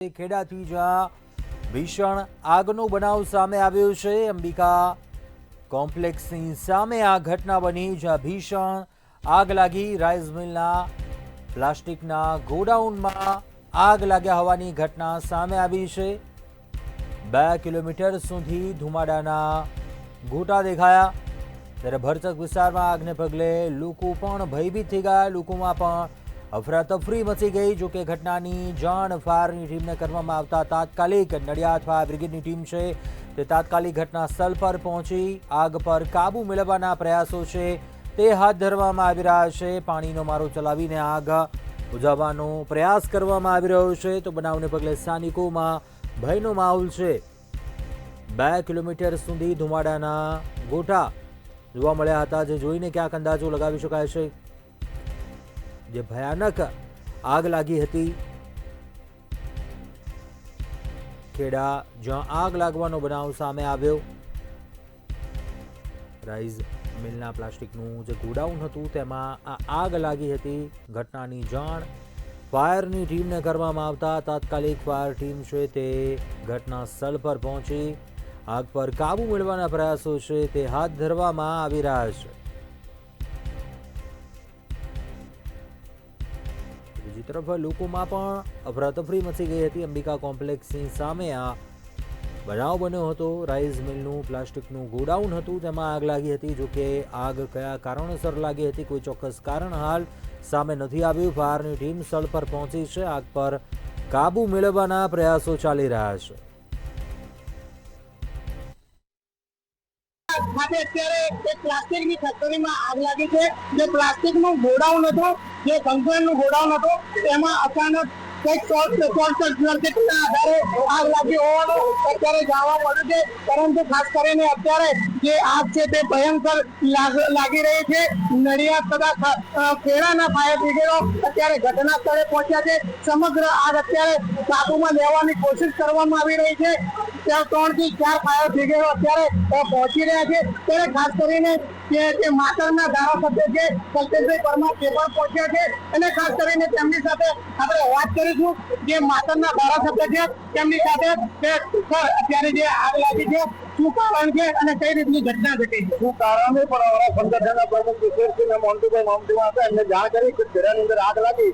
ખેડાથી જ્યાં ભીષણ આગનો બનાવ સામે આવ્યો છે। અંબિકા કોમ્પ્લેક્સની સામે આ ઘટના બની જ્યાં ભીષણ આગ લાગી। રાઈસ મિલના પ્લાસ્ટિકના ગોડાઉનમાં આગ લાગ્યા હોવાની ઘટના સામે આવી છે। 2 કિલોમીટર સુધી ધુમાડાના ગોટા દેખાયા ત્યારે ભરચક વિસ્તારમાં આગને પગલે લોકો પણ ભયભીત થઈ ગયા। લોકોમાં પણ અફરાતફરી મચી ગઈ। જો કે ઘટનાની જાણ ફાયરની ટીમને કરવામાં આવતા તાત્કાલિક નડિયાદ ફાયર બ્રિગેડની ટીમ છે તે તાત્કાલિક ઘટના સ્થળ પર પહોંચી આગ પર કાબુ મેળવવાના પ્રયાસો છે તે હાથ ધરવામાં આવી રહ્યા છે। પાણીનો મારો ચલાવીને આગ બુઝાવવાનો પ્રયાસ કરવામાં આવી રહ્યો છે તો બનાવને પગલે સ્થાનિકોમાં ભયનો માહોલ છે। 2 કિલોમીટર સુધી ધુમાડાના ગોટા જોવા મળ્યા હતા જે જોઈને ક્યાંક અંદાજો લગાવી શકાય છે જે ભયાનક આગ લાગી હતી। ખેડા જ્યાં આગ લાગવાનો બનાવ સામે આવ્યો। રાઈસ મિલના પ્લાસ્ટિકનું જે ગોડાઉન હતું તેમાં આ આગ લાગી હતી। ઘટનાની જાણ ફાયરની ટીમને કરવામાં આવતા તાત્કાલિક ફાયર ટીમ છે તે ઘટના સ્થળ પર પહોંચી આગ પર કાબુ મેળવવાના પ્રયાસો છે તે હાથ ધરવામાં આવી રહ્યા છે। બીજી તરફ લોકોમાં પણ અફરાતફરી મચી ગઈ હતી। અંબિકા કોમ્પ્લેક્સની સામે આ બનાવ બન્યો હતો। રાઈસ મિલનું પ્લાસ્ટિકનું ગોડાઉન હતું તેમાં આગ લાગી હતી। જો કે આગ કયા કારણોસર લાગી હતી કોઈ ચોક્કસ કારણ હાલ સામે નથી આવ્યું। ફાયરની ટીમ સ્થળ પર પહોંચી છે આગ પર કાબુ મેળવવાના પ્રયાસો ચાલી રહ્યા છે। અત્યારે એક પ્લાસ્ટિકની ફેક્ટરીમાં આગ લાગી છે। જે પ્લાસ્ટિકનું ગોડાઉન હતું, જે કંકરનું ગોડાઉન હતું, તેમાં અચાનક કંઈક શોર્ટ સર્કિટના આધારે આગ લાગી હોવાનું અત્યારે જાણવા મળ્યું છે। પરંતુ ખાસ કરીને અત્યારે જે આગ છે તે ભયંકર લાગી રહી છે। નડિયાદ તથા ખેડાના ફાયર બ્રિગેડો અત્યારે ઘટના સ્થળે પહોંચ્યા છે। સમગ્ર આગ અત્યારે કાબુમાં લેવાની કોશિશ કરવામાં આવી રહી છે। ત્યાં 3 થી 4 ફાયર બ્રિગેડો અત્યારે પહોંચી રહ્યા છે। ત્યારે ખાસ કરીને જે માતરના ધારાસભ્ય છે કલ્પેશભાઈ પરમાર તે પણ પહોંચ્યા છે અને ખાસ કરીને તેમની સાથે આપણે વાત કરીશું। જે માતરના ધારાસભ્ય છે તેમની સાથે અત્યારે જે આગ લાગી છે શું કારણ છે અને કઈ રીતની ઘટના ઘટી છે શું કારણ છે પણ અમારા સંગઠનના પ્રમુખ કિશોરસિંહ મોન્ટીભાઈ હતા એમને જાણ કરી કે ખેડાની અંદર આગ લાગી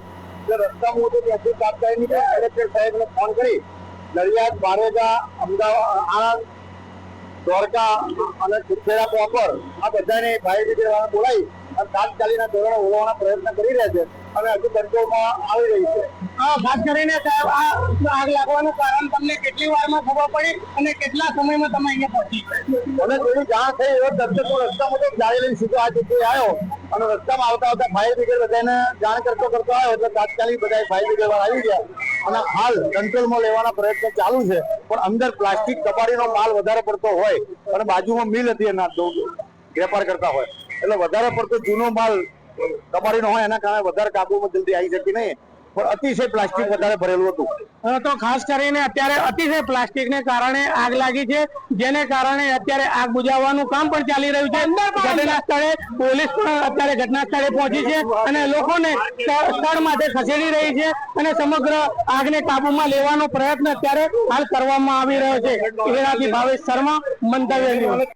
રસ્તામાં હું તો ત્યાંથી તાત્કાલિક કલેક્ટર સાહેબને ફોન કરી નડિયાદ બારેજા અમદાવાદ આણંદ દ્વારકા અને ખેડા પ્રોપર આ બધાને ફાયર બ્રિગેડ વાળા બોલાવી અને તાત્કાલિક ધોરણે ઓળવવાના પ્રયત્ન કરી રહ્યા છે અને હજુ કંટ્રોલમાં આવી રહી છે। ખાસ કરીને સાહેબ આ આગ લાગવાનું કારણ તમને કેટલી વારમાં ખબર પડી અને કેટલા સમયમાં તમે અહીંયા પહોંચી? મને થોડી જાણ થઈ એવો તરત હું રસ્તામાં તો ગાડી લઈને સીધો આ જગ્યાએ આવ્યો અને રસ્તામાં આવતા ફાયર બ્રિગેડ બધાને જાણ કરતો આવ્યો એટલે તાત્કાલિક બધા ફાયર બ્રિગેડ વાળા આવી ગયા અને હાલ કંટ્રોલમાં લેવાના પ્રયત્ન ચાલુ છે। પણ અંદર પ્લાસ્ટિક કબાડીનો માલ વધારે પડતો હોય અને બાજુમાં મિલ હતી એના વેપાર કરતા હોય એટલે વધારે પડતો જૂનો માલ કબાડીનો હોય એના કારણે વધારે કાબુમાં જલ્દી આવી શકી નહીં પણ અતિશય પ્લાસ્ટિક વધારે ભરેલું હતું। તો ખાસ કરીને અત્યારે અતિશય પ્લાસ્ટિકને કારણે આગ લાગી છે જેને કારણે અત્યારે આગ બુઝાવવાનું કામ પણ ચાલી રહ્યું છે। ઘટના સ્થળે પોલીસ પણ અત્યારે ઘટના સ્થળે પહોંચી છે અને લોકોને સ્થળ માટે ખસેડી રહી છે અને સમગ્ર આગને કાબુમાં લેવાનો પ્રયત્ન અત્યારે હાલ કરવામાં આવી રહ્યો છે। ખેડાથી ભાવેશ શર્મા, મંતવ્ય ન્યૂઝ।